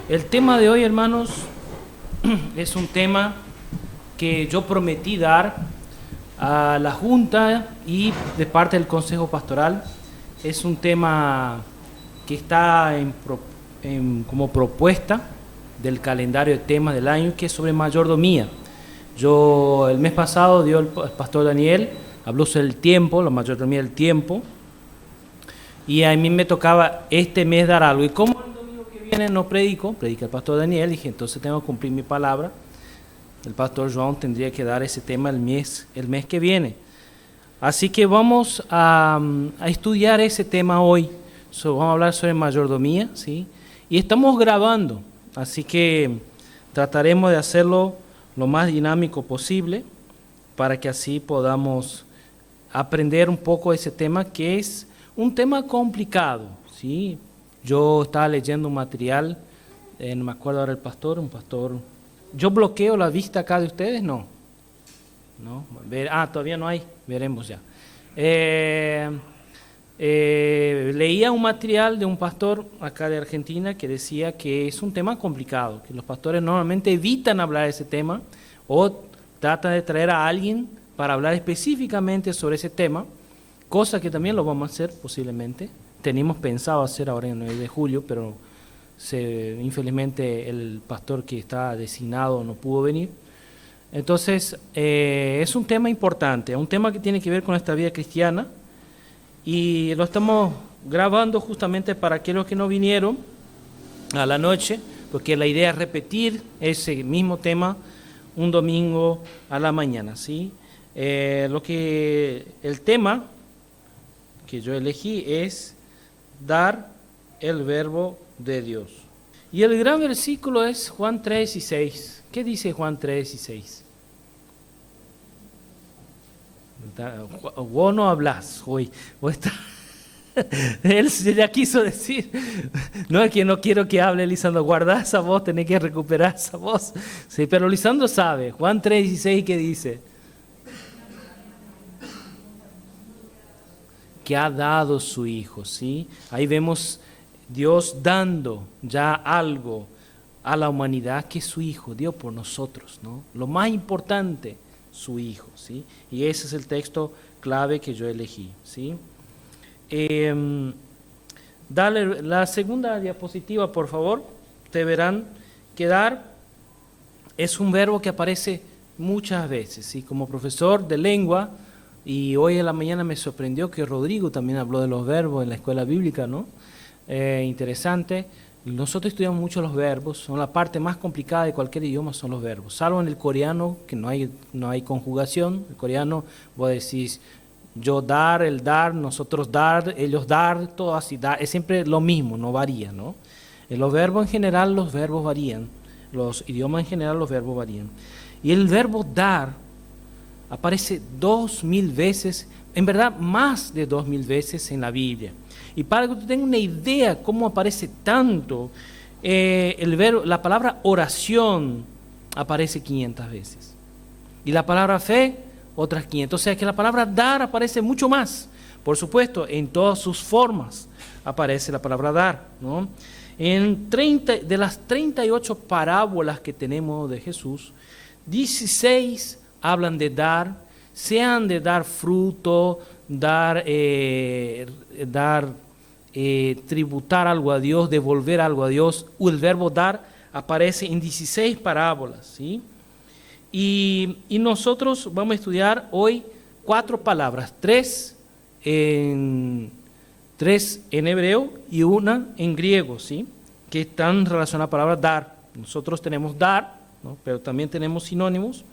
El tema de hoy, hermanos, es un tema que yo prometí dar a la Junta y de parte del Consejo Pastoral. Es un tema que está como propuesta del calendario de temas del año, que es sobre mayordomía. El mes pasado dio el pastor Daniel, habló sobre el tiempo, la mayordomía del tiempo, y a mí me tocaba este mes dar algo. Y como el domingo que viene no predica el pastor Daniel, dije, entonces tengo que cumplir mi palabra. El pastor João tendría que dar ese tema el mes que viene. Así que vamos a estudiar ese tema hoy. Vamos a hablar sobre mayordomía, ¿sí? Y estamos grabando, así que trataremos de hacerlo lo más dinámico posible para que así podamos aprender un poco ese tema, que es un tema complicado, ¿sí? Yo estaba leyendo un material, no me acuerdo ahora un pastor. ¿Yo bloqueo la vista acá de ustedes? No. Todavía no hay, veremos ya. Leía un material de un pastor acá de Argentina que decía que es un tema complicado, que los pastores normalmente evitan hablar de ese tema o tratan de traer a alguien para hablar específicamente sobre ese tema, cosa que también lo vamos a hacer posiblemente. Teníamos pensado hacer ahora en el 9 de julio, pero infelizmente el pastor que está designado no pudo venir. Entonces, es un tema importante, un tema que tiene que ver con nuestra vida cristiana, y lo estamos grabando justamente para aquellos que no vinieron a la noche, porque la idea es repetir ese mismo tema un domingo a la mañana, ¿sí? El tema que yo elegí es dar el verbo de Dios. Y el gran versículo es Juan 3:6. ¿Qué dice Juan 3:6? Vos no hablas hoy. Él ya quiso decir, no es que no quiero que hable Lisandro, guarda esa voz, tenés que recuperar esa voz. Sí, pero Lisandro sabe, Juan 3:16, ¿qué dice? Que ha dado su Hijo, ¿sí? Ahí vemos Dios dando ya algo a la humanidad, que es su Hijo, dio por nosotros, ¿no? Lo más importante, su Hijo, ¿sí? Y ese es el texto clave que yo elegí, ¿sí? Dale la segunda diapositiva, por favor. Te verán que dar es un verbo que aparece muchas veces, ¿sí? Como profesor de lengua, y hoy en la mañana me sorprendió que Rodrigo también habló de los verbos en la escuela bíblica, ¿no? Interesante. Nosotros estudiamos mucho los verbos, son la parte más complicada de cualquier idioma, son los verbos, salvo en el coreano, que no hay conjugación. El coreano, vos decís yo dar, él dar, nosotros dar, ellos dar, todo así, dar, es siempre lo mismo, no varía, ¿no? En los verbos en general, los verbos varían, los idiomas en general, los verbos varían. Y el verbo dar aparece 2000 veces, en verdad más de 2000 veces en la Biblia. Y para que tú tengas una idea cómo aparece tanto, la palabra oración aparece 500 veces. Y la palabra fe, otras 500. O sea que la palabra dar aparece mucho más. Por supuesto, en todas sus formas aparece la palabra dar, ¿no? De las 38 parábolas que tenemos de Jesús, 16 hablan de dar, sean de dar fruto, tributar algo a Dios, devolver algo a Dios. El verbo dar aparece en 16 parábolas, ¿sí? Y nosotros vamos a estudiar hoy 4 palabras, 3 en hebreo y una en griego, ¿sí? Que están relacionadas a la palabra dar. Nosotros tenemos dar, ¿no? Pero también tenemos sinónimos.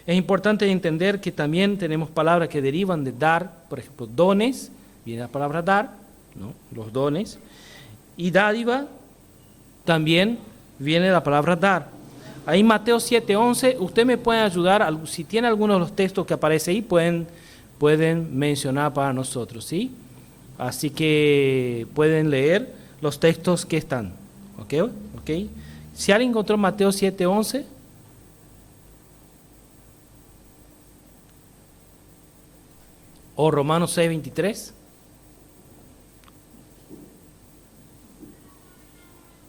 Es importante entender que también tenemos palabras que derivan de dar, por ejemplo, dones, viene la palabra dar, ¿no? Los dones, y dádiva también viene la palabra dar. Ahí Mateo 7:11, usted me puede ayudar, si tiene alguno de los textos que aparece ahí, pueden mencionar para nosotros, ¿sí? Así que pueden leer los textos que están, ¿ok? Si alguien encontró Mateo 7:11, o Romanos 6:23.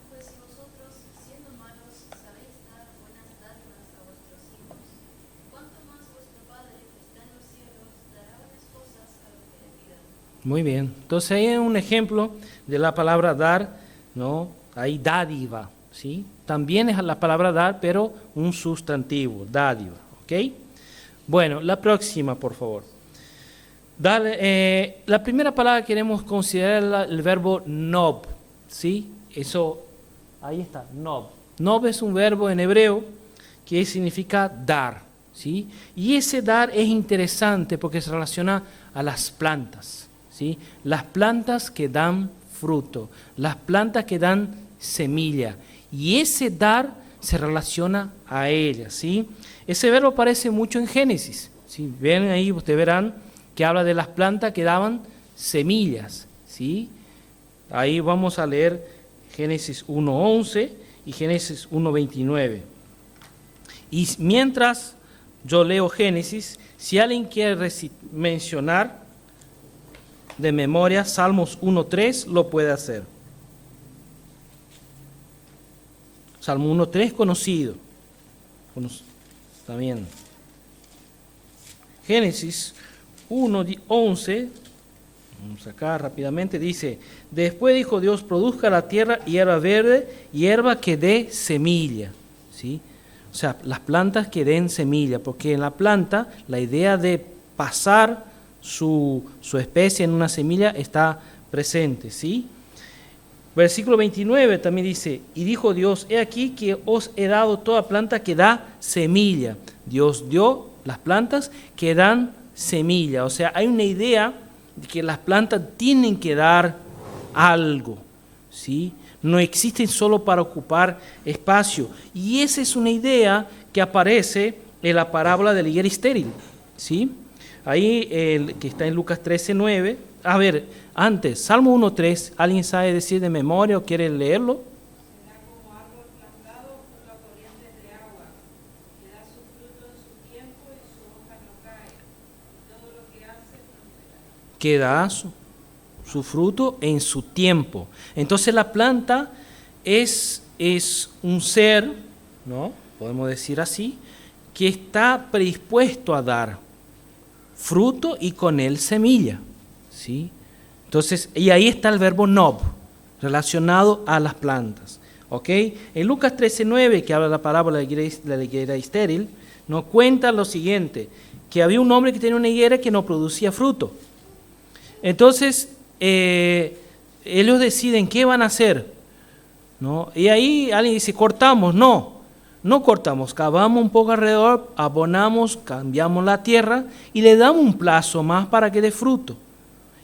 Pues nosotros, Muy bien. Entonces ahí es un ejemplo de la palabra dar, ¿no? Ahí dádiva, ¿sí? También es la palabra dar, pero un sustantivo, dádiva, ¿ok? Bueno, la próxima, por favor. La primera palabra que queremos considerar el verbo nob, ¿sí? Eso, ahí está, nob. Nob es un verbo en hebreo que significa dar, ¿sí? Y ese dar es interesante porque se relaciona a las plantas, ¿sí? Las plantas que dan fruto, las plantas que dan semilla. Y ese dar se relaciona a ellas, ¿sí? Ese verbo aparece mucho en Génesis, ¿sí? Ven ahí, ustedes verán que habla de las plantas que daban semillas, ¿sí? Ahí vamos a leer Génesis 1:11 y Génesis 1:29. Y mientras yo leo Génesis, si alguien quiere mencionar de memoria Salmos 1:3, lo puede hacer. Salmo 1:3 conocido. También. Génesis 1:11, vamos acá rápidamente, dice: después dijo Dios, produzca la tierra hierba verde, hierba que dé semilla, ¿sí? O sea, las plantas que den semilla, porque en la planta la idea de pasar su especie en una semilla está presente, ¿sí? Versículo 29 también dice: y dijo Dios, he aquí que os he dado toda planta que da semilla. Dios dio las plantas que dan semilla, o sea, hay una idea de que las plantas tienen que dar algo, ¿sí? No existen solo para ocupar espacio, y esa es una idea que aparece en la parábola de la higuera estéril, ¿sí? Ahí que está en Lucas 13:9. A ver, antes, Salmo 1:3, ¿alguien sabe decir de memoria o quiere leerlo? Será como árbol plantado junto a corrientes de agua, que da su fruto en su tiempo y su hoja no cae, y todo lo que hace prosperará. Que da su fruto en su tiempo. Entonces la planta es un ser, ¿no? Podemos decir así, que está predispuesto a dar fruto y con él semilla, ¿sí? Entonces, y ahí está el verbo nob, relacionado a las plantas, ¿ok? En Lucas 13:9, que habla la parábola de la higuera estéril, nos cuenta lo siguiente, que había un hombre que tenía una higuera que no producía fruto. Entonces, ellos deciden qué van a hacer, ¿no? Y ahí alguien dice, cortamos. No cortamos, cavamos un poco alrededor, abonamos, cambiamos la tierra y le damos un plazo más para que dé fruto.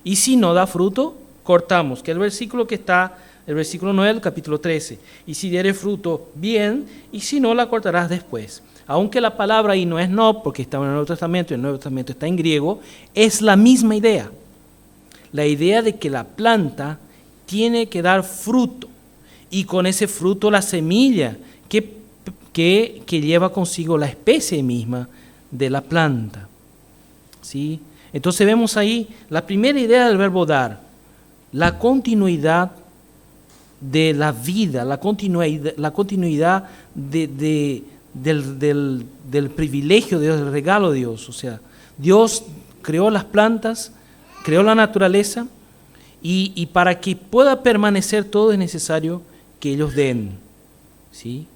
Y si no da fruto, cortamos, que es el versículo que está, el versículo 9 del capítulo 13. Y si diere fruto, bien, y si no, la cortarás después. Aunque la palabra ahí no es no, porque está en el Nuevo Testamento, y el Nuevo Testamento está en griego, es la misma idea. La idea de que la planta tiene que dar fruto, y con ese fruto la semilla que lleva consigo la especie misma de la planta, ¿sí? Entonces vemos ahí la primera idea del verbo dar, la continuidad de la vida, la continuidad del privilegio de Dios, del regalo de Dios. O sea, Dios creó las plantas, creó la naturaleza, y para que pueda permanecer todo es necesario que ellos den, ¿sí?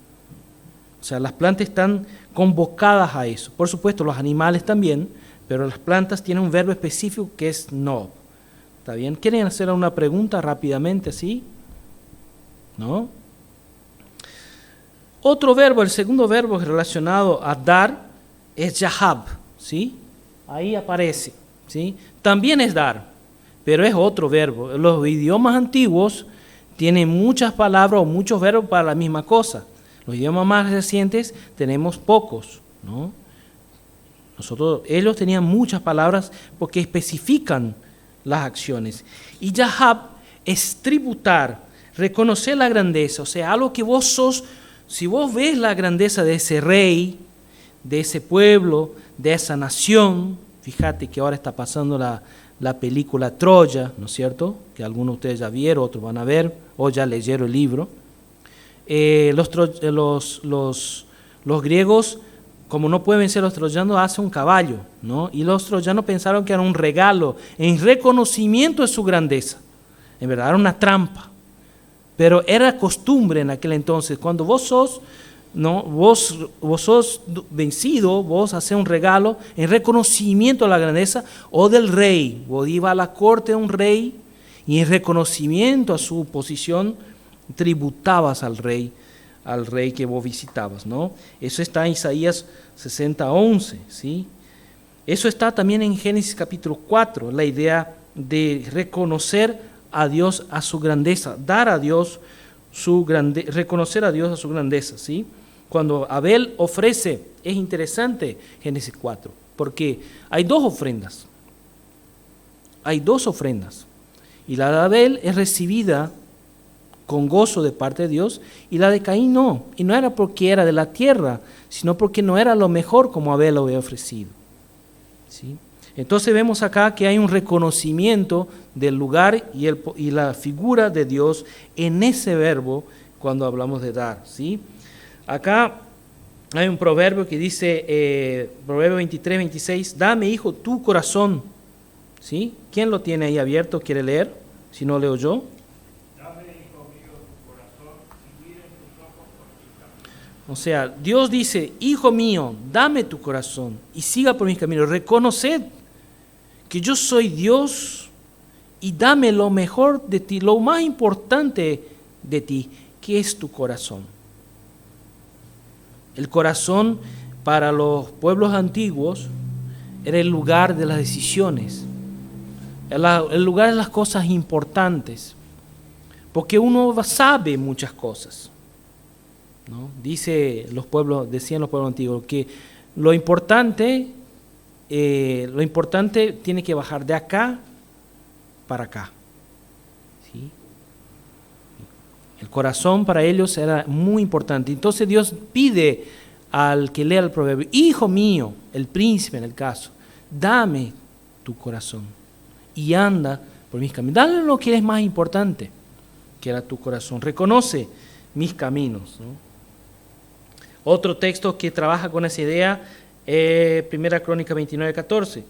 O sea, las plantas están convocadas a eso. Por supuesto, los animales también, pero las plantas tienen un verbo específico que es no. ¿Está bien? ¿Quieren hacer una pregunta rápidamente así? ¿No? Otro verbo, el segundo verbo relacionado a dar es yahab, ¿sí? Ahí aparece, ¿sí? También es dar, pero es otro verbo. Los idiomas antiguos tienen muchas palabras o muchos verbos para la misma cosa. Los idiomas más recientes tenemos pocos, ¿no? Ellos tenían muchas palabras porque especifican las acciones. Y yahab es tributar, reconocer la grandeza, o sea, algo que vos sos. Si vos ves la grandeza de ese rey, de ese pueblo, de esa nación, fíjate que ahora está pasando la película Troya, ¿no es cierto? Que algunos de ustedes ya vieron, otros van a ver, o ya leyeron el libro. Los griegos como no puede vencer a los troyanos, hace un caballo, ¿no? Y los troyanos pensaron que era un regalo en reconocimiento de su grandeza. En verdad era una trampa. Pero era costumbre en aquel entonces, cuando vos sos, ¿no? vos sos vencido, vos haces un regalo en reconocimiento a la grandeza o del rey. Vos ibas a la corte de un rey y en reconocimiento a su posición tributabas al rey que vos visitabas, ¿no? Eso está en Isaías 60:11, ¿sí? Eso está también en Génesis capítulo 4, la idea de reconocer a Dios a su grandeza, dar a Dios su grandeza, reconocer a Dios a su grandeza, ¿sí? Cuando Abel ofrece, es interesante Génesis 4, porque hay dos ofrendas, y la de Abel es recibida con gozo de parte de Dios, y la de Caín no, y no era porque era de la tierra, sino porque no era lo mejor como Abel lo había ofrecido, ¿sí? Entonces vemos acá que hay un reconocimiento del lugar y la figura de Dios en ese verbo cuando hablamos de dar, ¿sí? Acá hay un proverbio que dice, Proverbio 23:26, dame, hijo, tu corazón, ¿sí? ¿Quién lo tiene ahí abierto? ¿Quiere leer? Si no, leo yo. O sea, Dios dice, hijo mío, dame tu corazón y siga por mis caminos. Reconoced que yo soy Dios y dame lo mejor de ti, lo más importante de ti, que es tu corazón. El corazón para los pueblos antiguos era el lugar de las decisiones, el lugar de las cosas importantes, porque uno sabe muchas cosas, ¿no? Decían los pueblos antiguos que lo importante tiene que bajar de acá para acá, ¿sí? El corazón para ellos era muy importante. Entonces Dios pide al que lea el proverbio, hijo mío, el príncipe en el caso, dame tu corazón y anda por mis caminos. Dale lo que es más importante, que era tu corazón. Reconoce mis caminos, ¿no? Otro texto que trabaja con esa idea, Primera Crónica 29:14.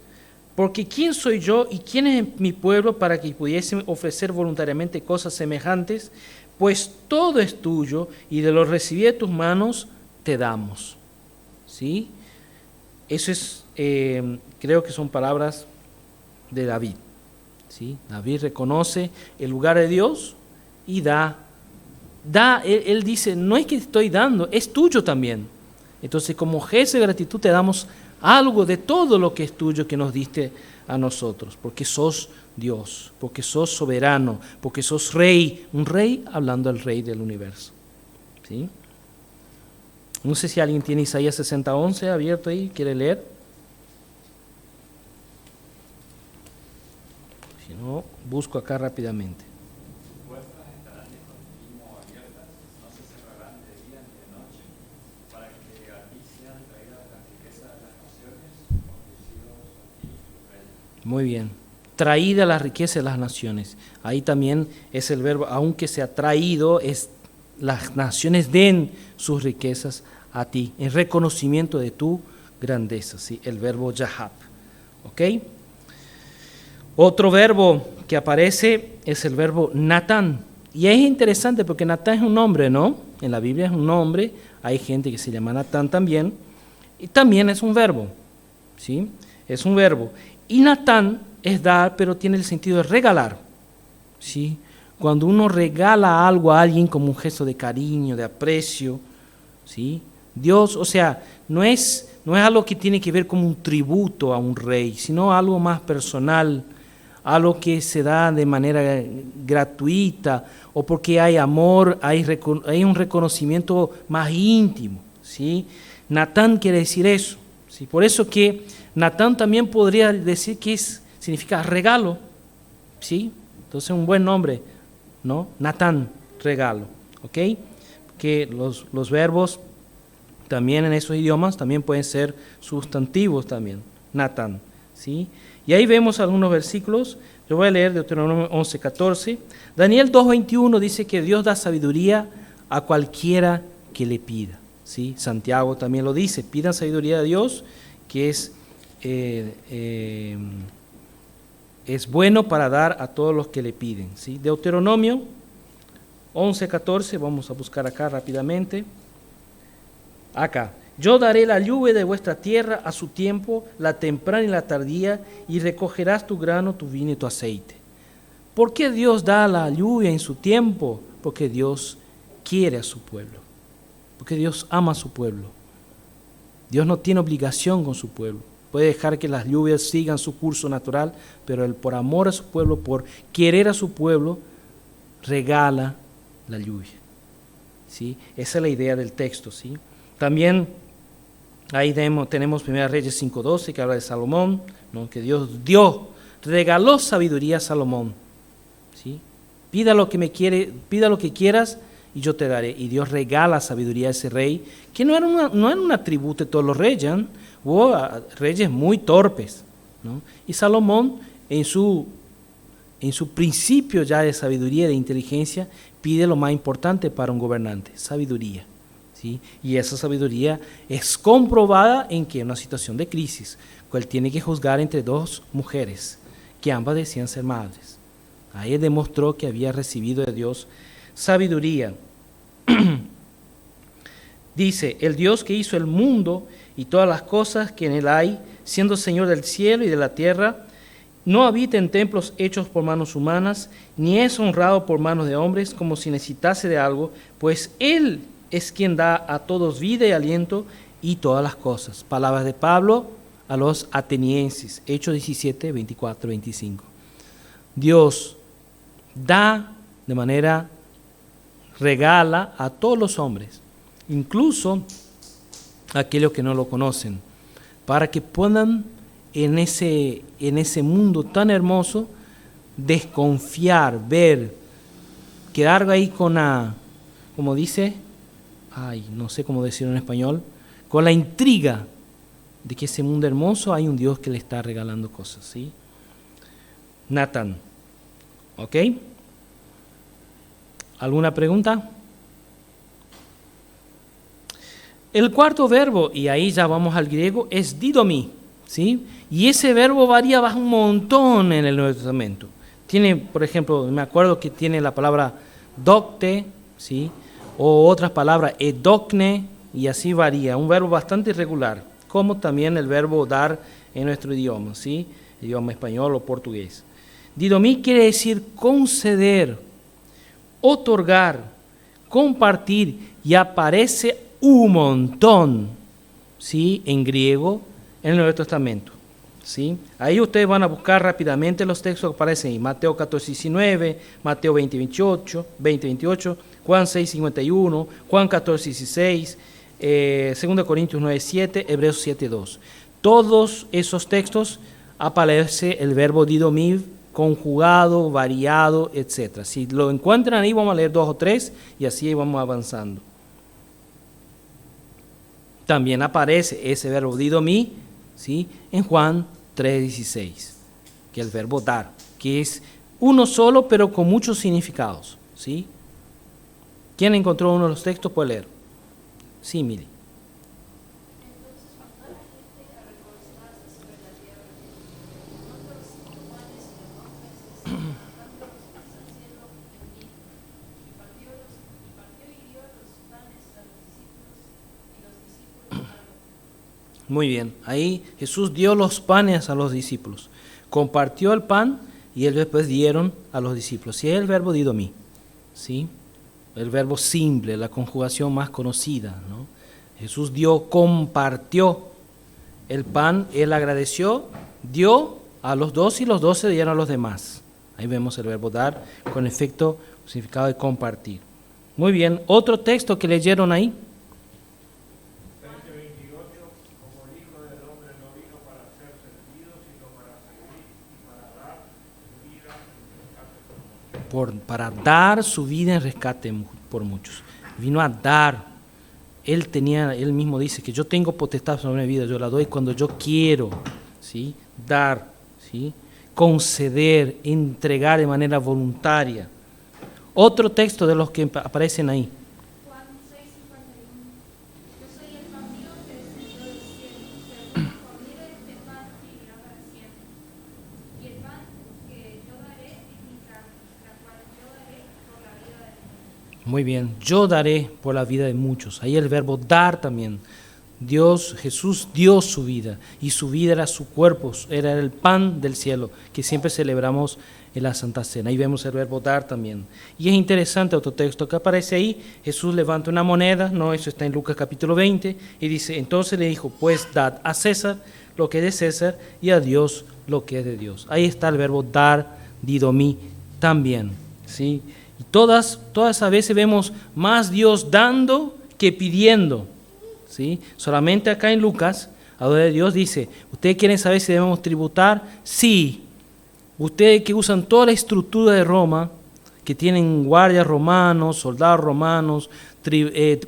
Porque ¿quién soy yo y quién es mi pueblo para que pudiesen ofrecer voluntariamente cosas semejantes? Pues todo es tuyo y de lo recibido de tus manos te damos. ¿Sí? Eso es, creo que son palabras de David. ¿Sí? David reconoce el lugar de Dios y da. Él dice, no es que te estoy dando, es tuyo también. Entonces, como gesto de gratitud te damos algo de todo lo que es tuyo que nos diste a nosotros, porque sos Dios, porque sos soberano, porque sos rey, un rey hablando al rey del universo. ¿Sí? No sé si alguien tiene Isaías 60:11 abierto ahí, ¿quiere leer? Si no, busco acá rápidamente. Muy bien. Traída la riqueza de las naciones. Ahí también es el verbo, aunque sea traído, es las naciones den sus riquezas a ti, en reconocimiento de tu grandeza, ¿sí? El verbo Yahab. ¿Ok? Otro verbo que aparece es el verbo Natán. Y es interesante porque Natán es un nombre, ¿no? En la Biblia es un nombre, hay gente que se llama Natán también, y también es un verbo, ¿sí? Es un verbo. Y Natán es dar, pero tiene el sentido de regalar, ¿sí? Cuando uno regala algo a alguien como un gesto de cariño, de aprecio, ¿sí? Dios, o sea, no es algo que tiene que ver como un tributo a un rey, sino algo más personal, algo que se da de manera gratuita o porque hay amor, hay un reconocimiento más íntimo, ¿sí? Natán quiere decir eso, ¿sí? Por eso que Natán también podría decir que significa regalo, ¿sí? Entonces un buen nombre, ¿no? Natán, regalo, ¿ok? Que los verbos también en esos idiomas también pueden ser sustantivos también, Natán, ¿sí? Y ahí vemos algunos versículos. Yo voy a leer Deuteronomio 11:14. Daniel 2:21 dice que Dios da sabiduría a cualquiera que le pida. ¿sí? Santiago también lo dice, pidan sabiduría de Dios, que es bueno para dar a todos los que le piden, ¿sí? Deuteronomio 11:14, vamos a buscar acá rápidamente. Acá, yo daré la lluvia de vuestra tierra a su tiempo, la temprana y la tardía, y recogerás tu grano, tu vino y tu aceite. ¿Por qué Dios da la lluvia en su tiempo? Porque Dios quiere a su pueblo, porque Dios ama a su pueblo. Dios no tiene obligación con su pueblo. Puede dejar que las lluvias sigan su curso natural, pero Él, por amor a su pueblo, por querer a su pueblo, regala la lluvia, ¿sí? Esa es la idea del texto, ¿sí? También ahí tenemos 1 Reyes 5:12, que habla de Salomón, ¿no? Que Dios regaló sabiduría a Salomón, ¿sí? Pida lo que quieras y yo te daré. Y Dios regala sabiduría a ese rey, que no era un atributo de todos los reyes, ¿eh? Hubo reyes muy torpes, ¿no? Y Salomón, en su principio ya de sabiduría, de inteligencia, pide lo más importante para un gobernante, sabiduría, ¿sí? Y esa sabiduría es comprobada en que en una situación de crisis, cual tiene que juzgar entre dos mujeres, que ambas decían ser madres. Ahí demostró que había recibido de Dios sabiduría. Dice, el Dios que hizo el mundo y todas las cosas que en él hay, siendo Señor del cielo y de la tierra, no habita en templos hechos por manos humanas, ni es honrado por manos de hombres como si necesitase de algo, pues Él es quien da a todos vida y aliento y todas las cosas. Palabras de Pablo a los atenienses, Hechos 17, 24, 25. Dios da de manera, regala a todos los hombres, incluso a aquellos que no lo conocen, para que puedan en ese mundo tan hermoso desconfiar, ver, quedar ahí con como dice, no sé cómo decirlo en español, con la intriga de que ese mundo hermoso hay un Dios que le está regalando cosas, ¿sí? Nathan, ¿ok? ¿Alguna pregunta? El cuarto verbo, y ahí ya vamos al griego, es didomi, ¿sí? Y ese verbo varía un montón en el Nuevo Testamento. Tiene, por ejemplo, me acuerdo que tiene la palabra docte, ¿sí? O otras palabras, edocne, y así varía. Un verbo bastante irregular, como también el verbo dar en nuestro idioma, ¿sí? Idioma español o portugués. Didomi quiere decir conceder, otorgar, compartir, y aparece un montón, ¿sí? En griego, en el Nuevo Testamento, ¿sí? Ahí ustedes van a buscar rápidamente los textos que aparecen ahí. Mateo 14:19, Mateo 20:28, Juan 6:51, Juan 14:16, 2 Corintios 9:7, Hebreos 7:2. Todos esos textos aparece el verbo didomir, conjugado, variado, etc. Si lo encuentran ahí, vamos a leer 2 o 3 y así vamos avanzando. También aparece ese verbo didomi, ¿sí? En Juan 3:16, que es el verbo dar, que es uno solo pero con muchos significados, ¿sí? ¿Quién encontró uno de los textos? Puede leer. Sí, Mili. Muy bien, ahí Jesús dio los panes a los discípulos, compartió el pan y ellos después dieron a los discípulos. Y es el verbo didomi, ¿sí? El verbo simple, la conjugación más conocida, ¿no? Jesús compartió el pan, Él agradeció, dio a los 12 y los 12 dieron a los demás. Ahí vemos el verbo dar con efecto, significado de compartir. Muy bien, otro texto que leyeron ahí. Para dar su vida en rescate por muchos. Vino a dar. Él mismo dice que yo tengo potestad sobre mi vida, yo la doy cuando yo quiero, ¿sí? Dar, ¿sí? Conceder, entregar de manera voluntaria. Otro texto de los que aparecen ahí. Juan 6:51. Muy bien, yo daré por la vida de muchos. Ahí el verbo dar también. Jesús dio su vida y su vida era su cuerpo, era el pan del cielo que siempre celebramos en la Santa Cena. Ahí vemos el verbo dar también. Y es interesante otro texto que aparece ahí. Jesús levanta una moneda, no, eso está en Lucas capítulo 20, y dice, entonces le dijo, pues dad a César lo que es de César y a Dios lo que es de Dios. Ahí está el verbo dar, didomí también, ¿sí? Y todas a veces vemos más Dios dando que pidiendo, ¿sí? Solamente acá en Lucas, a donde Dios dice, ¿ustedes quieren saber si debemos tributar? Sí. Ustedes que usan toda la estructura de Roma, que tienen guardias romanos, soldados romanos,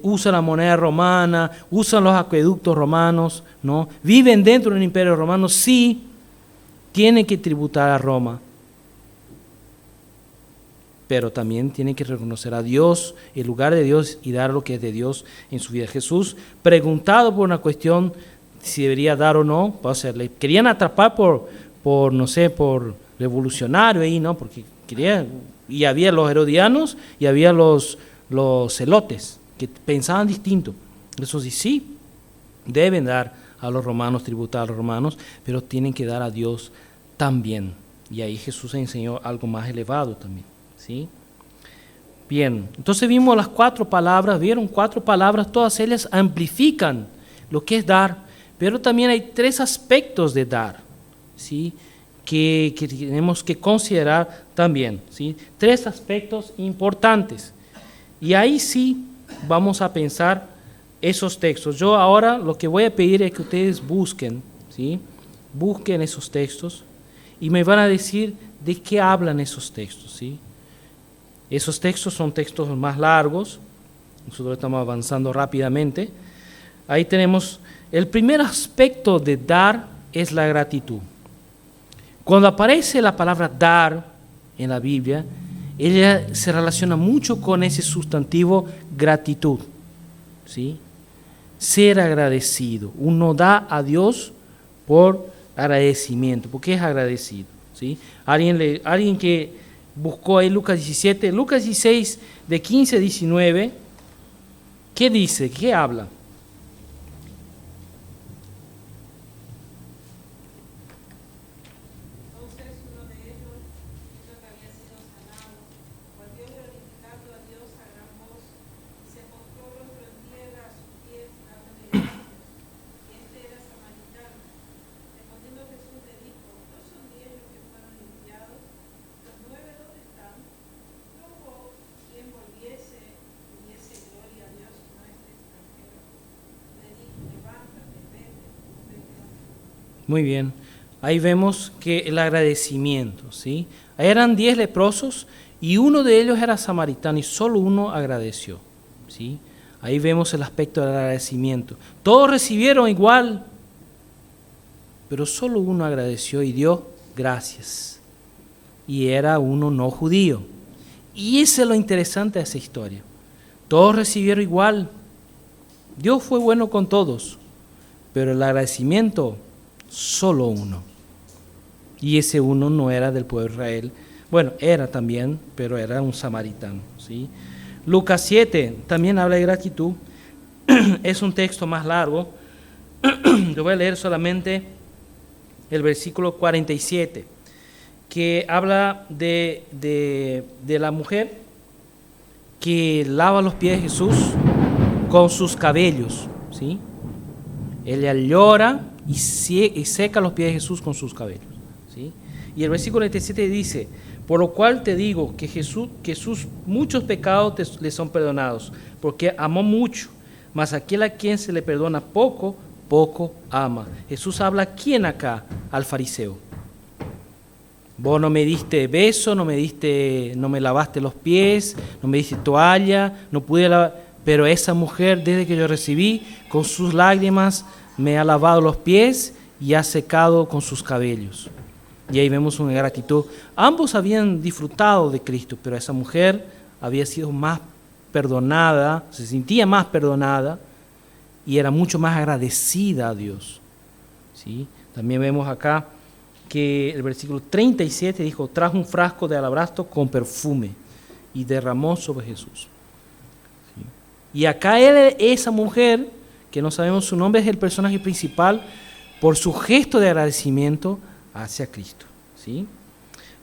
usan la moneda romana, usan los acueductos romanos, ¿no? Viven dentro del imperio romano, sí, tienen que tributar a Roma. Pero también tienen que reconocer a Dios, el lugar de Dios y dar lo que es de Dios en su vida. Jesús, preguntado por una cuestión si debería dar o no, le querían atrapar por no sé, por revolucionario ahí, ¿no? Porque y había los herodianos y había los celotes que pensaban distinto. Eso sí, deben dar a los romanos, tributar a los romanos, pero tienen que dar a Dios también. Y ahí Jesús enseñó algo más elevado también. ¿Sí? Bien, entonces vimos las 4 palabras, vieron 4 palabras, todas ellas amplifican lo que es dar, pero también hay 3 aspectos de dar, ¿sí? que tenemos que considerar también, ¿sí? 3 aspectos importantes, y ahí sí vamos a pensar esos textos. Yo ahora lo que voy a pedir es que ustedes busquen, ¿sí? Busquen esos textos y me van a decir de qué hablan esos textos, ¿sí? Esos textos son textos más largos, nosotros estamos avanzando rápidamente. Ahí tenemos, el primer aspecto de dar es la gratitud. Cuando aparece la palabra dar en la Biblia, ella se relaciona mucho con ese sustantivo gratitud, ¿sí? Ser agradecido. Uno da a Dios por agradecimiento, porque es agradecido, ¿sí? Alguien que buscó ahí Lucas 17, Lucas 16, de 15 a 19, ¿qué dice? ¿Qué habla? Entonces uno de ellos, viendo que había sido sanado, volvió glorificando a Dios a gran voz y se postró rostro en tierra a sus pies, dándole gracias. Y este era samaritano. Respondiendo Jesús le dijo, ¿no son 10 los que fueron limpiados? ¿Los 9 dónde están? No hubo quien volviese y diese gloria a Dios, no este extranjero. Le dijo, levántate, vete. Muy bien. Ahí vemos que el agradecimiento, ¿sí? Ahí eran 10 leprosos y uno de ellos era samaritano y solo uno agradeció, ¿sí? Ahí vemos el aspecto del agradecimiento. Todos recibieron igual, pero solo uno agradeció y dio gracias. Y era uno no judío. Y eso es lo interesante de esa historia. Todos recibieron igual. Dios fue bueno con todos, pero el agradecimiento, solo uno. Y ese uno no era del pueblo de Israel. Bueno, era también, pero era un samaritano, ¿sí? Lucas 7 también habla de gratitud. Es un texto más largo. Yo voy a leer solamente el versículo 47, que habla de la mujer que lava los pies de Jesús con sus cabellos, ¿sí? Ella llora y seca los pies de Jesús con sus cabellos, ¿sí? Y el versículo 47 dice, por lo cual te digo que sus muchos pecados le son perdonados, porque amó mucho, mas aquel a quien se le perdona poco, poco ama. Jesús habla ¿a quién acá? Al fariseo. Vos no me diste beso, no me lavaste los pies, no me diste toalla, no pude lavar, pero esa mujer desde que yo recibí, con sus lágrimas me ha lavado los pies y ha secado con sus cabellos. Y ahí vemos una gratitud. Ambos habían disfrutado de Cristo, pero esa mujer había sido más perdonada, se sentía más perdonada y era mucho más agradecida a Dios, ¿sí? También vemos acá que el versículo 37 dijo, trajo un frasco de alabastro con perfume y derramó sobre Jesús. Y acá esa mujer, que no sabemos su nombre, es el personaje principal por su gesto de agradecimiento hacia Cristo, ¿sí?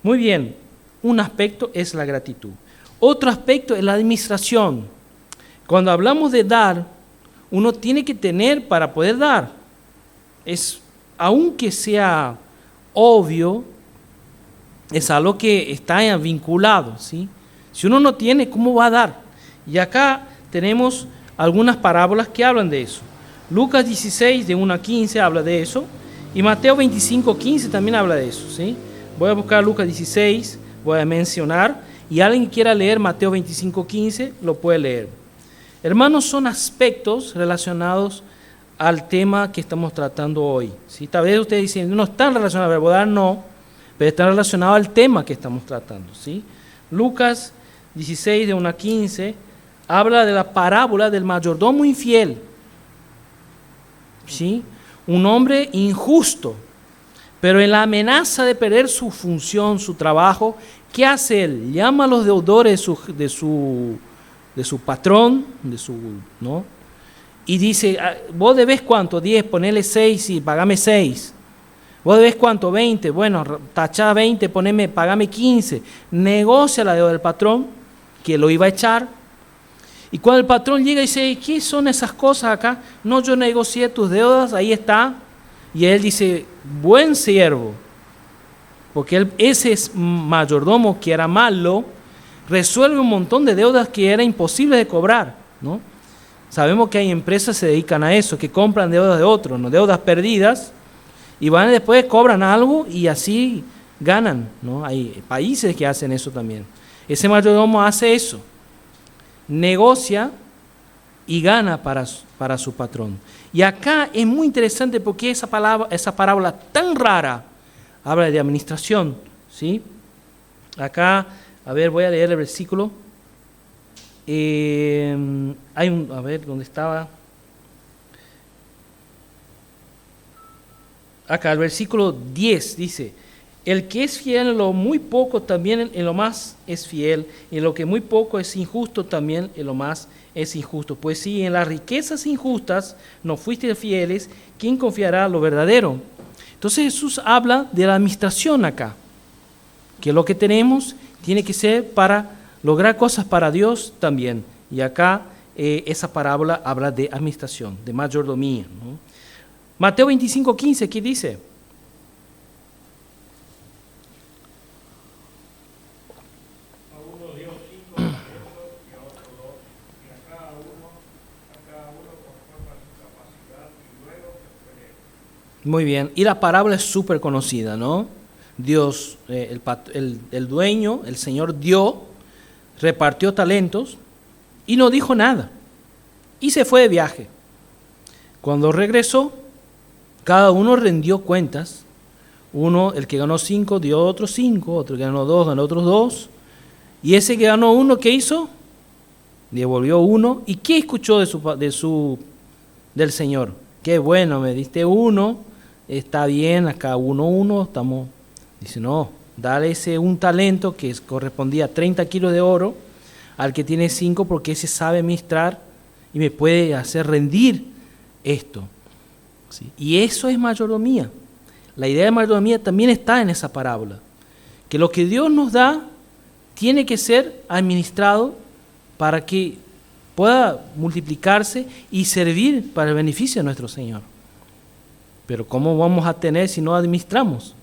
Muy bien, un aspecto es la gratitud. Otro aspecto es la administración. Cuando hablamos de dar, uno tiene que tener para poder dar. Aunque sea obvio, es algo que está vinculado, ¿sí? Si uno no tiene, ¿cómo va a dar? Y acá tenemos algunas parábolas que hablan de eso. Lucas 16, de 1 a 15, habla de eso. Y Mateo 25, 15 también habla de eso, ¿sí? Voy a buscar Lucas 16, voy a mencionar. Y alguien que quiera leer Mateo 25, 15, lo puede leer. Hermanos, son aspectos relacionados al tema que estamos tratando hoy, ¿sí? Tal vez ustedes dicen, no están relacionados al verbo dar, no, pero están relacionados al tema que estamos tratando, ¿sí? Lucas 16, de 1 a 15, habla de la parábola del mayordomo infiel, ¿sí? Un hombre injusto, pero en la amenaza de perder su función, su trabajo, ¿qué hace él? Llama a los deudores de su patrón, ¿no? Y dice, ¿vos debés cuánto? 10, ponele 6 y pagame 6. ¿Vos debés cuánto? 20. Bueno, tachá 20, pagame 15. Negocia la deuda del patrón, que lo iba a echar. Y cuando el patrón llega y dice, ¿qué son esas cosas acá? No, yo negocié tus deudas, ahí está. Y él dice, buen siervo. Porque ese mayordomo que era malo, resuelve un montón de deudas que era imposible de cobrar, ¿no? Sabemos que hay empresas que se dedican a eso, que compran deudas de otros, ¿no? Deudas perdidas, y van después, cobran algo y así ganan, ¿no? Hay países que hacen eso también. Ese mayordomo hace eso, negocia y gana para su patrón. Y acá es muy interesante porque esa parábola tan rara habla de administración, ¿sí? Acá, a ver, voy a leer el versículo. A ver, ¿dónde estaba? Acá, el versículo 10 dice, el que es fiel en lo muy poco, también en lo más es fiel, y en lo que muy poco es injusto, también en lo más es injusto. Pues si en las riquezas injustas no fuiste fieles, ¿quién confiará en lo verdadero? Entonces Jesús habla de la administración acá, que lo que tenemos tiene que ser para lograr cosas para Dios también. Y acá esa parábola habla de administración, de mayordomía, ¿no? Mateo 25, 15, ¿qué dice? A uno dio 5 talentos y a otro 2, y a cada uno conforme a su capacidad, y luego se fue. Muy bien, y la parábola es súper conocida, ¿no? Dios, el dueño, el Señor dio, repartió talentos y no dijo nada. Y se fue de viaje. Cuando regresó, cada uno rindió cuentas. Uno, el que ganó 5, dio otros 5, otro que ganó 2, ganó otros 2. Y ese que ganó 1, ¿qué hizo? Devolvió 1. ¿Y qué escuchó del Señor? Qué bueno, me diste 1, está bien, acá 1, estamos. Dice, no, dale ese un talento que correspondía a 30 kilos de oro al que tiene 5, porque ese sabe administrar y me puede hacer rendir esto. ¿Sí? Y eso es mayordomía. La idea de mayordomía también está en esa parábola, que lo que Dios nos da tiene que ser administrado para que pueda multiplicarse y servir para el beneficio de nuestro Señor. Pero ¿cómo vamos a tener si no administramos?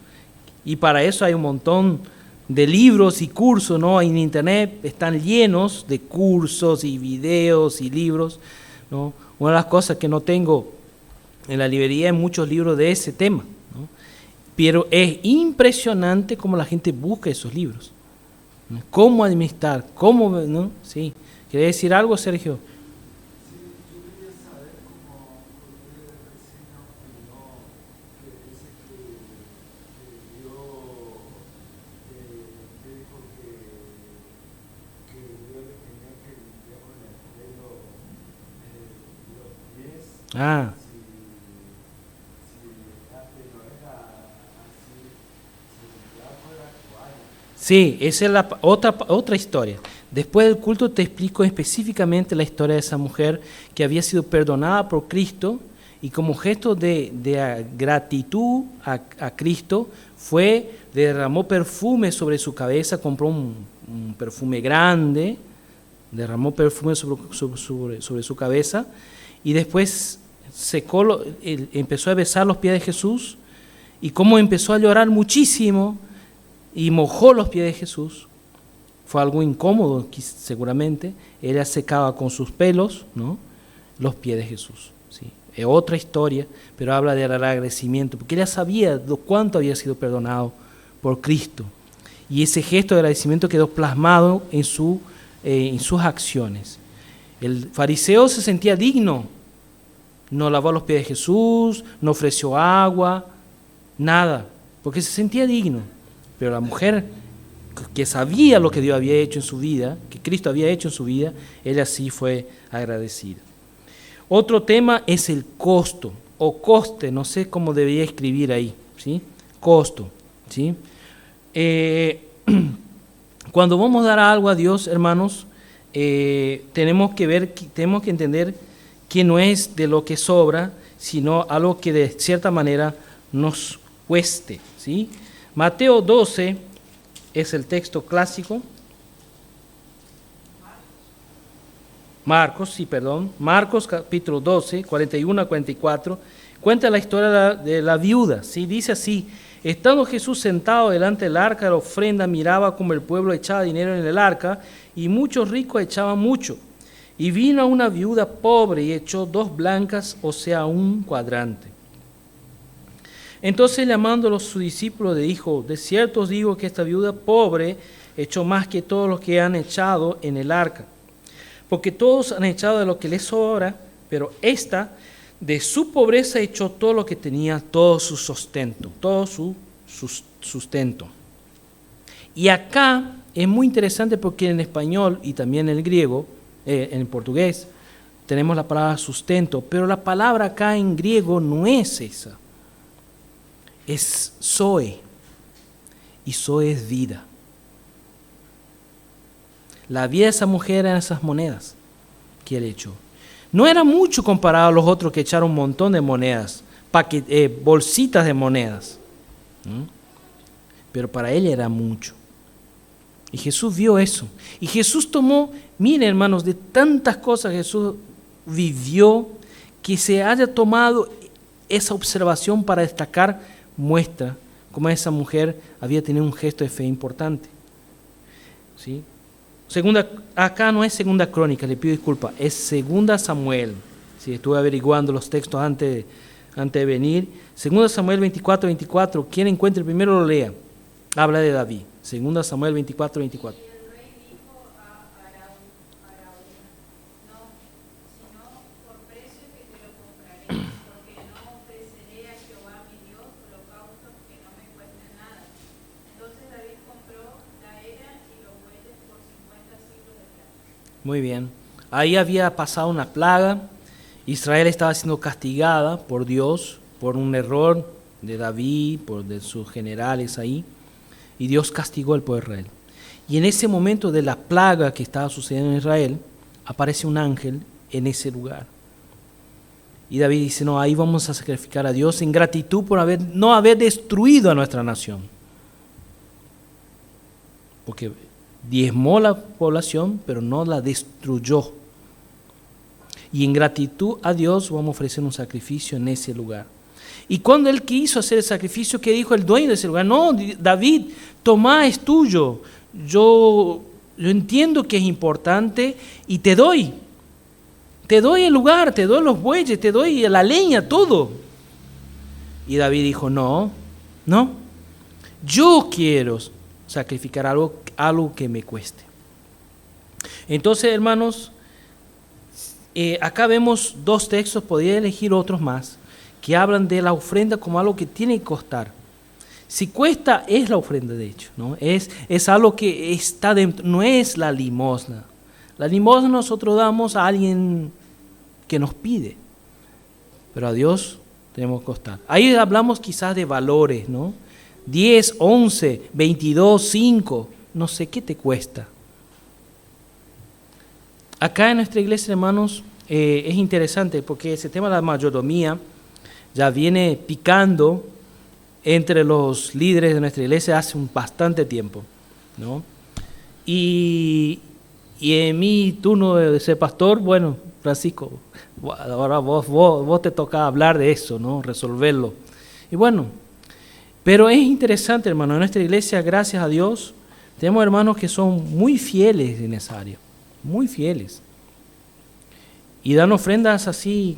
Y para eso hay un montón de libros y cursos, ¿no? En internet están llenos de cursos y videos y libros, ¿no? Una de las cosas que no tengo en la librería es muchos libros de ese tema, ¿no? Pero es impresionante cómo la gente busca esos libros, ¿no? Cómo administrar, cómo, ¿no? Sí. ¿Querés decir algo, Sergio? Ah. Sí, esa es la otra historia. Después del culto te explico específicamente la historia de esa mujer que había sido perdonada por Cristo y como gesto de gratitud a Cristo derramó perfume sobre su cabeza, compró un perfume grande, derramó perfume sobre su cabeza y después empezó a besar los pies de Jesús y como empezó a llorar muchísimo y mojó los pies de Jesús. Fue algo incómodo, seguramente. Ella secaba con sus pelos, ¿no?, los pies de Jesús. ¿Sí? Es otra historia, pero habla del agradecimiento, porque ella sabía cuánto había sido perdonado por Cristo. Y ese gesto de agradecimiento quedó plasmado en sus acciones. El fariseo se sentía digno. No lavó los pies de Jesús, no ofreció agua, nada, porque se sentía digno. Pero la mujer que sabía lo que Dios había hecho en su vida, que Cristo había hecho en su vida, ella sí fue agradecida. Otro tema es el costo, o coste, no sé cómo debería escribir ahí, ¿sí? Costo, ¿sí? Cuando vamos a dar algo a Dios, hermanos, tenemos que entender que no es de lo que sobra, sino algo que de cierta manera nos cueste, ¿sí? Mateo 12 es el texto clásico. Marcos capítulo 12, 41 a 44, cuenta la historia de la viuda, ¿sí? Dice así: estando Jesús sentado delante del arca de la ofrenda, miraba como el pueblo echaba dinero en el arca, y muchos ricos echaban mucho. Y vino una viuda pobre y echó 2 blancas, o sea, 1 cuadrante. Entonces, llamándolo a sus discípulos, le dijo: de cierto os digo que esta viuda pobre echó más que todos los que han echado en el arca. Porque todos han echado de lo que les sobra, pero esta de su pobreza echó todo lo que tenía, todo su sustento, sustento. Y acá es muy interesante porque en español y también en el griego, en portugués, tenemos la palabra sustento, pero la palabra acá en griego no es esa. Es Zoe, y Zoe es vida. La vida de esa mujer eran esas monedas que él echó. No era mucho comparado a los otros que echaron un montón de monedas, bolsitas de monedas. Pero para ella era mucho. Y Jesús vio eso. Y Jesús tomó, miren hermanos, de tantas cosas Jesús vivió, que se haya tomado esa observación para destacar, muestra cómo esa mujer había tenido un gesto de fe importante. ¿Sí? Acá no es Segunda Crónica, le pido disculpas, es Segunda Samuel. Sí, estuve averiguando los textos antes de venir. Segunda Samuel 24, quien encuentre el primero lo lea. Habla de David. Segunda Samuel 24. Y el rey dijo a Araúna: no, sino por precio que te lo compraré, porque no ofreceré a Jehová mi Dios holocaustos que no me cuesten nada. Entonces David compró la era y los bueyes por 50 siclos de plata. Muy bien. Ahí había pasado una plaga. Israel estaba siendo castigada por Dios por un error de David, de sus generales ahí. Y Dios castigó al pueblo de Israel. Y en ese momento de la plaga que estaba sucediendo en Israel, aparece un ángel en ese lugar. Y David dice: no, ahí vamos a sacrificar a Dios en gratitud por no haber destruido a nuestra nación. Porque diezmó la población, pero no la destruyó. Y en gratitud a Dios vamos a ofrecer un sacrificio en ese lugar. Y cuando él quiso hacer el sacrificio, ¿qué dijo el dueño de ese lugar? No, David, tomá, es tuyo. Yo entiendo que es importante y te doy. Te doy el lugar, te doy los bueyes, te doy la leña, todo. Y David dijo: no, yo quiero sacrificar algo que me cueste. Entonces, hermanos, acá vemos 2 textos, podría elegir otros más, que hablan de la ofrenda como algo que tiene que costar. Si cuesta, es la ofrenda, de hecho, ¿no? Es algo que está dentro, no es la limosna. La limosna nosotros damos a alguien que nos pide, pero a Dios tenemos que costar. Ahí hablamos quizás de valores, ¿no? 10, 11, 22, 5, no sé qué te cuesta. acá en nuestra iglesia, hermanos, es interesante porque ese tema de la mayordomía ya viene picando entre los líderes de nuestra iglesia hace bastante tiempo, ¿no? Y en mi turno de ser pastor, bueno, Francisco, ahora vos te toca hablar de eso, ¿no? Resolverlo. Y bueno, pero es interesante, hermano, en nuestra iglesia, gracias a Dios, tenemos hermanos que son muy fieles en esa área, muy fieles. Y dan ofrendas así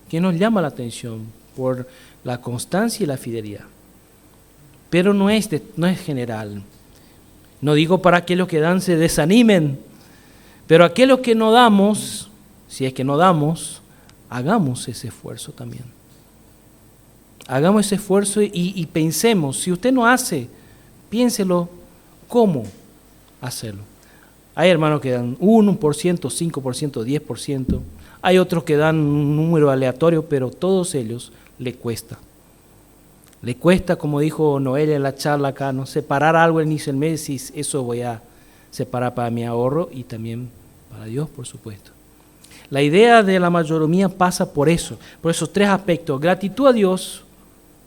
que nos llama la atención por la constancia y la fidelidad. Pero no es general. No digo para aquellos que dan se desanimen, pero aquellos que no damos, si es que no damos, hagamos ese esfuerzo también. Hagamos ese esfuerzo y pensemos, si usted no hace, piénselo cómo hacerlo. Hay hermanos que dan 1%, 5%, 10%. Hay otros que dan un número aleatorio, pero todos ellos le cuesta. Le cuesta, como dijo Noelia en la charla acá, ¿no? Separar algo al inicio del mes y eso voy a separar para mi ahorro y también para Dios, por supuesto. La idea de la mayordomía pasa por eso, por esos tres aspectos. Gratitud a Dios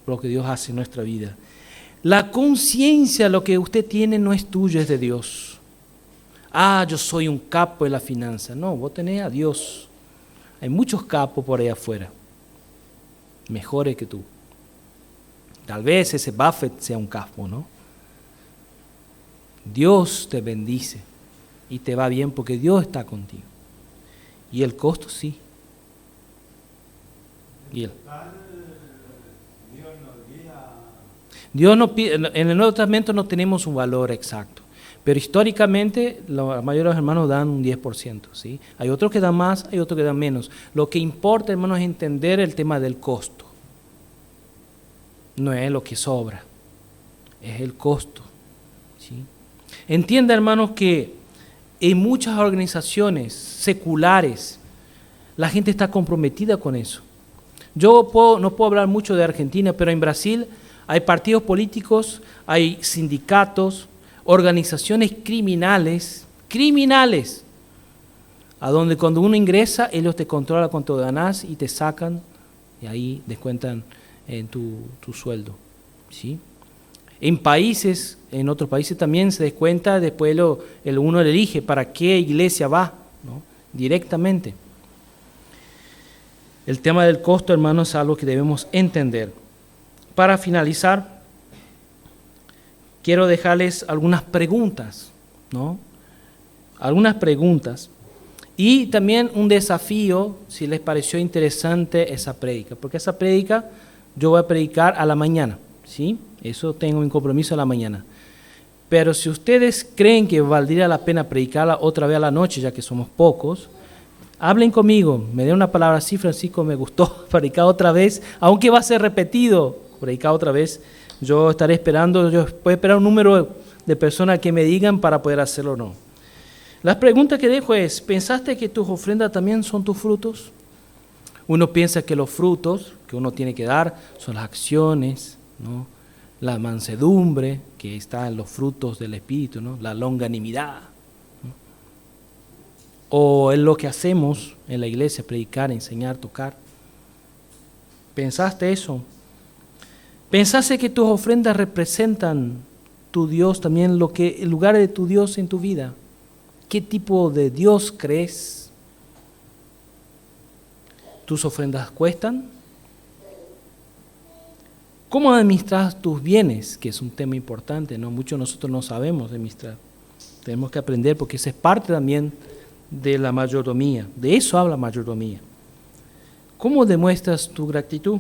por lo que Dios hace en nuestra vida. La conciencia, lo que usted tiene no es tuyo, es de Dios. Yo soy un capo de la finanza. No, vos tenés a Dios. Hay muchos capos por ahí afuera, mejores que tú. Tal vez ese Buffett sea un capo, ¿no? Dios te bendice y te va bien porque Dios está contigo. Y el costo sí. Dios no pide, en el Nuevo Testamento no tenemos un valor exacto, pero históricamente la mayoría de los hermanos dan un 10%, ¿sí? Hay otros que dan más, hay otros que dan menos. Lo que importa, hermanos, es entender el tema del costo. No es lo que sobra, es el costo, ¿sí? Entienda, hermanos, que en muchas organizaciones seculares la gente está comprometida con eso. Yo no puedo hablar mucho de Argentina, pero en Brasil hay partidos políticos, hay sindicatos, organizaciones criminales, a donde cuando uno ingresa, ellos te controlan cuánto ganás y te sacan y ahí descuentan en tu sueldo, ¿sí? En otros países también se descuenta, después uno le elige para qué iglesia va, ¿no? Directamente. El tema del costo, hermanos, es algo que debemos entender. Para finalizar, quiero dejarles algunas preguntas, ¿no? Algunas preguntas. Y también un desafío, si les pareció interesante esa prédica, porque esa prédica yo voy a predicar a la mañana, ¿sí? Eso tengo un compromiso a la mañana. Pero si ustedes creen que valdría la pena predicarla otra vez a la noche, ya que somos pocos, hablen conmigo, me den una palabra así, Francisco, me gustó predicar otra vez, aunque va a ser repetido, predicar otra vez. Yo estaré esperando, yo puedo esperar un número de personas que me digan para poder hacerlo o no. Las preguntas que dejo es, ¿pensaste que tus ofrendas también son tus frutos? Uno piensa que los frutos que uno tiene que dar son las acciones, ¿no? La mansedumbre, que está en los frutos del Espíritu, ¿no? La longanimidad, ¿no? O en lo que hacemos en la iglesia, predicar, enseñar, tocar. ¿Pensaste eso? ¿Pensaste que tus ofrendas representan tu Dios también, el lugar de tu Dios en tu vida? ¿Qué tipo de Dios crees? ¿Tus ofrendas cuestan? ¿Cómo administras tus bienes? Que es un tema importante, ¿no? Muchos de nosotros no sabemos administrar. Tenemos que aprender porque esa es parte también de la mayordomía. De eso habla mayordomía. ¿Cómo demuestras tu gratitud?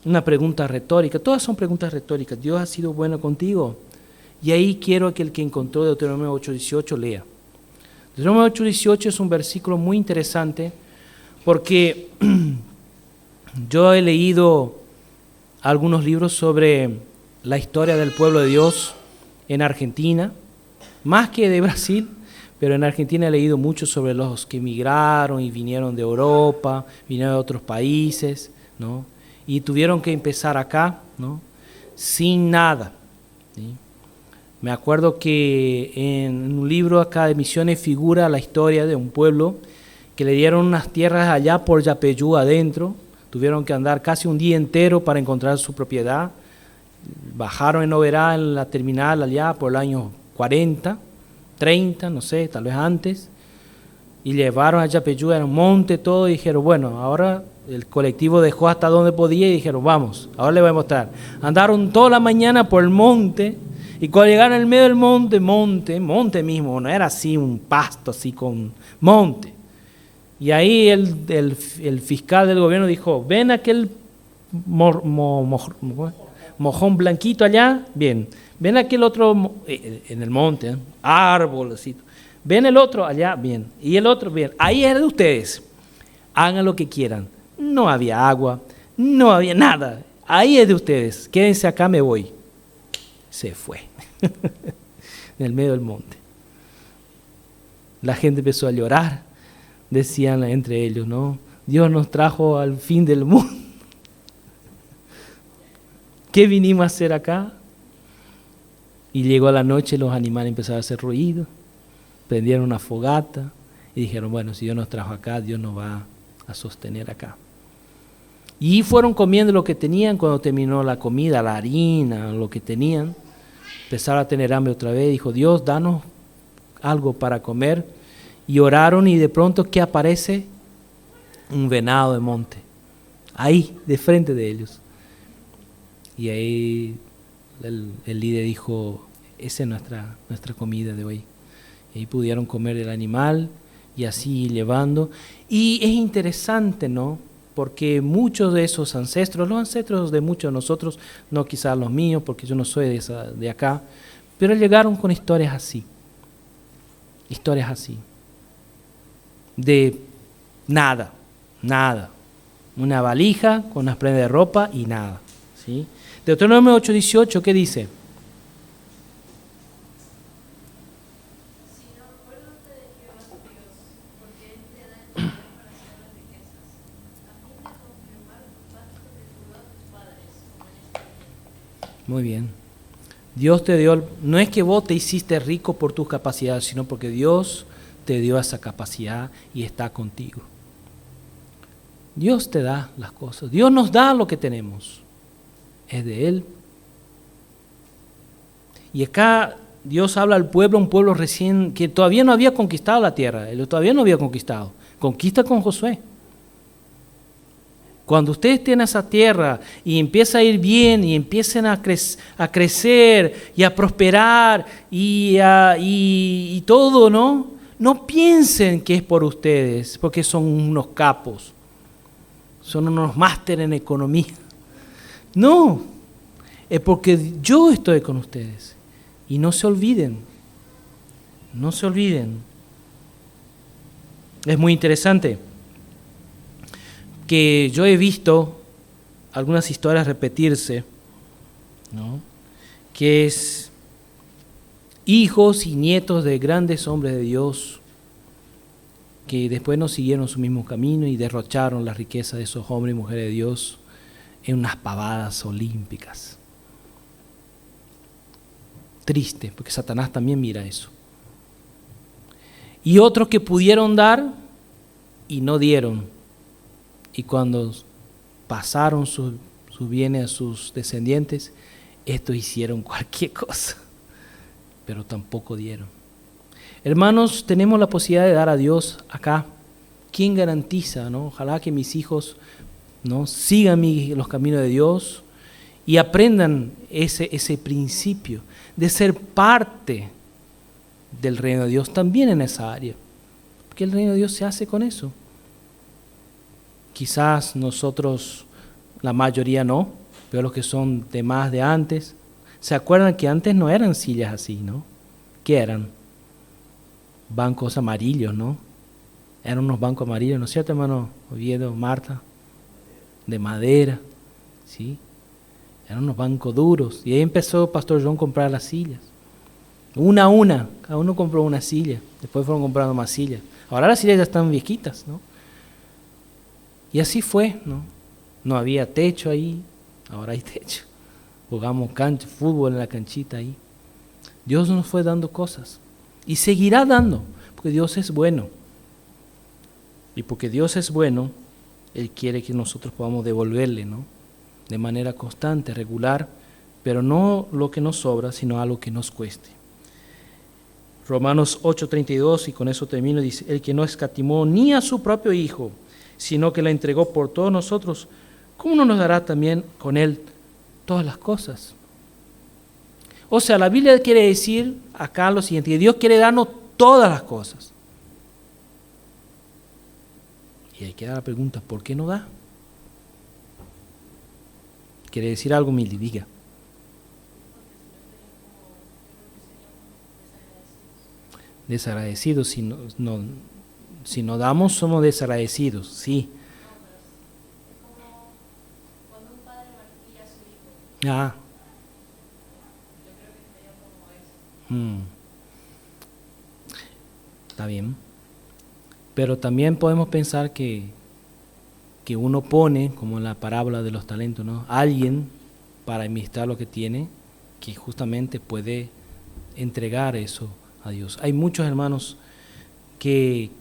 Una pregunta retórica. Todas son preguntas retóricas. ¿Dios ha sido bueno contigo? Y ahí quiero que el que encontró Deuteronomio 8:18 lea. Deuteronomio 8:18 es un versículo muy interesante porque yo he leído algunos libros sobre la historia del pueblo de Dios en Argentina, más que de Brasil, pero en Argentina he leído mucho sobre los que emigraron y vinieron de Europa, vinieron de otros países, ¿no? Y tuvieron que empezar acá, ¿no? Sin nada, ¿sí? Me acuerdo que en un libro acá de Misiones figura la historia de un pueblo que le dieron unas tierras allá por Yapeyú adentro. Tuvieron que andar casi un día entero para encontrar su propiedad. Bajaron en Oberá, en la terminal allá por el año 40, 30, no sé, tal vez antes. Y llevaron a Yapeyú, era un monte, todo, y dijeron, bueno, ahora el colectivo dejó hasta donde podía y dijeron, vamos, ahora le voy a mostrar. Andaron toda la mañana por el monte, y cuando llegaron al medio del monte mismo, no era así un pasto, así con monte. Y ahí el fiscal del gobierno dijo, ven aquel mojón blanquito allá, bien. Ven aquel otro en el monte, árbol, así. Ven el otro allá, bien. Y el otro, bien. Ahí es de ustedes. Hagan lo que quieran. No había agua, no había nada. Ahí es de ustedes. Quédense acá, me voy. Se fue. En el medio del monte. La gente empezó a llorar. Decían entre ellos, ¿no? Dios nos trajo al fin del mundo. ¿Qué vinimos a hacer acá? Y llegó la noche, los animales empezaron a hacer ruido. Prendieron una fogata y dijeron, bueno, si Dios nos trajo acá, Dios nos va a sostener acá. Y fueron comiendo lo que tenían. Cuando terminó la comida, la harina, lo que tenían, empezaron a tener hambre otra vez. Dijo, Dios, danos algo para comer. Y oraron y de pronto, ¿qué aparece? Un venado de monte. Ahí, de frente de ellos. Y ahí el líder dijo, esa es nuestra comida de hoy. Y ahí pudieron comer el animal y así llevando. Y es interesante, ¿no? Porque muchos de esos ancestros, los ancestros de muchos de nosotros, no quizás los míos, porque yo no soy de acá, pero llegaron con historias así. Historias así. De nada. Una valija con unas prendas de ropa y nada. ¿Sí? Deuteronomio 8:18, ¿qué dice? Muy bien. Dios te dio, no es que vos te hiciste rico por tus capacidades, sino porque Dios te dio esa capacidad y está contigo. Dios te da las cosas, Dios nos da lo que tenemos, es de Él. Y acá Dios habla al pueblo, un pueblo recién, que todavía no había conquistado la tierra, Él todavía no había conquistado, conquista con Josué. Cuando ustedes tienen esa tierra y empieza a ir bien y empiecen a crecer y a prosperar y todo, ¿no? No piensen que es por ustedes, porque son unos capos, son unos máster en economía. No, es porque yo estoy con ustedes. Y no se olviden, no se olviden. Es muy interesante que yo he visto algunas historias repetirse, ¿no? Que es hijos y nietos de grandes hombres de Dios que después no siguieron su mismo camino y derrocharon la riqueza de esos hombres y mujeres de Dios en unas pavadas olímpicas. Triste, porque Satanás también mira eso. Y otros que pudieron dar y no dieron. Y cuando pasaron sus bienes a sus descendientes, estos hicieron cualquier cosa, pero tampoco dieron. Hermanos, tenemos la posibilidad de dar a Dios acá. ¿Quién garantiza, no? Ojalá que mis hijos, ¿no?, sigan los caminos de Dios y aprendan ese principio de ser parte del reino de Dios también en esa área. Porque el reino de Dios se hace con eso. Quizás nosotros, la mayoría no, pero los que son de más de antes, ¿se acuerdan que antes no eran sillas así, no? ¿Qué eran? Bancos amarillos, ¿no? Eran unos bancos amarillos, ¿no es cierto, hermano Oviedo, Marta? De madera, ¿sí? Eran unos bancos duros. Y ahí empezó Pastor John a comprar las sillas. Una a una, cada uno compró una silla. Después fueron comprando más sillas. Ahora las sillas ya están viejitas, ¿no? Y así fue, ¿no? No había techo ahí, ahora hay techo. Jugamos fútbol en la canchita ahí. Dios nos fue dando cosas y seguirá dando, porque Dios es bueno. Y porque Dios es bueno, Él quiere que nosotros podamos devolverle, ¿no? De manera constante, regular, pero no lo que nos sobra, sino algo que nos cueste. Romanos 8:32, y con eso termino, dice: el que no escatimó ni a su propio Hijo, sino que lo entregó por todos nosotros, ¿cómo no nos dará también con Él todas las cosas? O sea, la Biblia quiere decir acá lo siguiente: que Dios quiere darnos todas las cosas. Y hay que dar la pregunta, ¿por qué no da? ¿Quiere decir algo, Mili? Diga. Desagradecidos, si no damos, somos desagradecidos, sí. Cuando un padre martilla a su hijo, Ah. yo creo que sería como eso. Está bien. Pero también podemos pensar que uno pone, como en la parábola de los talentos, ¿no?, alguien para administrar lo que tiene, que justamente puede entregar eso a Dios. Hay muchos hermanos que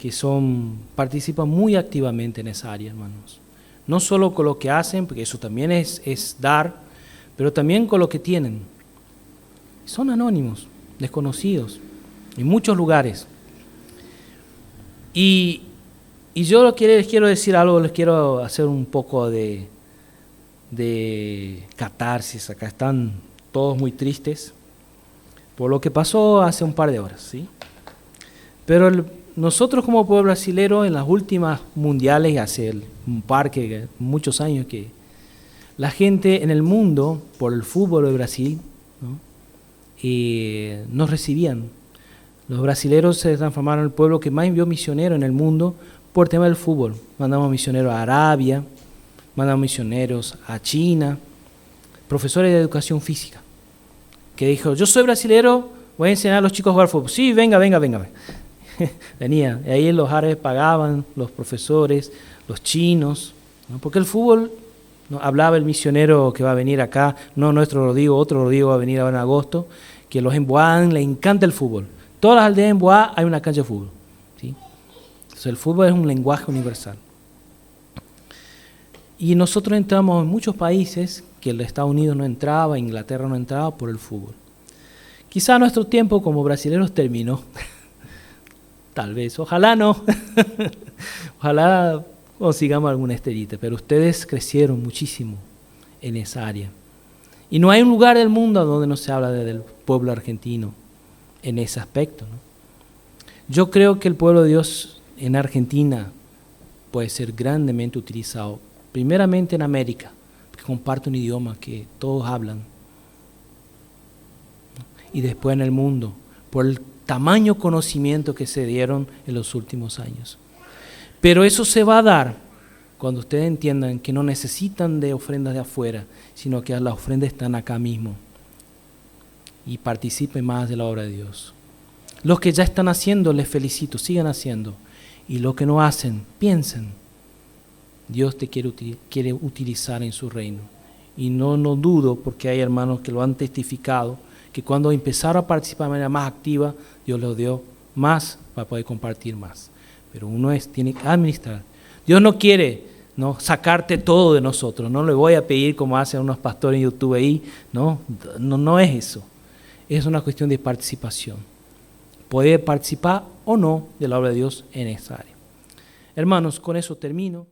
participan muy activamente en esa área, hermanos. No solo con lo que hacen, porque eso también es dar, pero también con lo que tienen. Son anónimos, desconocidos, en muchos lugares. Y yo les quiero decir algo, les quiero hacer un poco de catarsis. Acá están todos muy tristes por lo que pasó hace un par de horas, ¿sí? Pero nosotros como pueblo brasilero, en las últimas mundiales, hace muchos años, que la gente en el mundo, por el fútbol de Brasil, ¿no?, nos recibían. Los brasileros se transformaron en el pueblo que más envió misioneros en el mundo por el tema del fútbol. Mandamos misioneros a Arabia, mandamos misioneros a China, profesores de educación física, que dijo: yo soy brasilero, voy a enseñar a los chicos a jugar fútbol. Sí, venga. Venía, y ahí los árabes pagaban, los profesores, los chinos, ¿no? Porque el fútbol, ¿no? Hablaba el misionero que va a venir acá, no nuestro Rodrigo, otro Rodrigo va a venir ahora en agosto, que los en Boán le encanta el fútbol. Todas las aldeas en Boá hay una cancha de fútbol, ¿sí? Entonces el fútbol es un lenguaje universal. Y nosotros entramos en muchos países que el Estados Unidos no entraba, Inglaterra no entraba por el fútbol. Quizá nuestro tiempo como brasileños terminó. Tal vez, ojalá no. Ojalá consigamos alguna estrellita, pero ustedes crecieron muchísimo en esa área. Y no hay un lugar del mundo donde no se habla del pueblo argentino en ese aspecto, ¿no? Yo creo que el pueblo de Dios en Argentina puede ser grandemente utilizado, primeramente en América, porque comparte un idioma que todos hablan, y después en el mundo, por el tamaño conocimiento que se dieron en los últimos años. Pero eso se va a dar cuando ustedes entiendan que no necesitan de ofrendas de afuera, sino que las ofrendas están acá mismo, y participen más de la obra de Dios. Los que ya están haciendo, les felicito, sigan haciendo. Y los que no hacen, piensen, Dios te quiere utilizar en su reino. Y no dudo, porque hay hermanos que lo han testificado, que cuando empezaron a participar de manera más activa, Dios les dio más para poder compartir más. Pero uno tiene que administrar. Dios no quiere, ¿no?, sacarte todo de nosotros. No le voy a pedir como hacen unos pastores en YouTube ahí. No es eso. Es una cuestión de participación. Poder participar o no de la obra de Dios en esa área. Hermanos, con eso termino.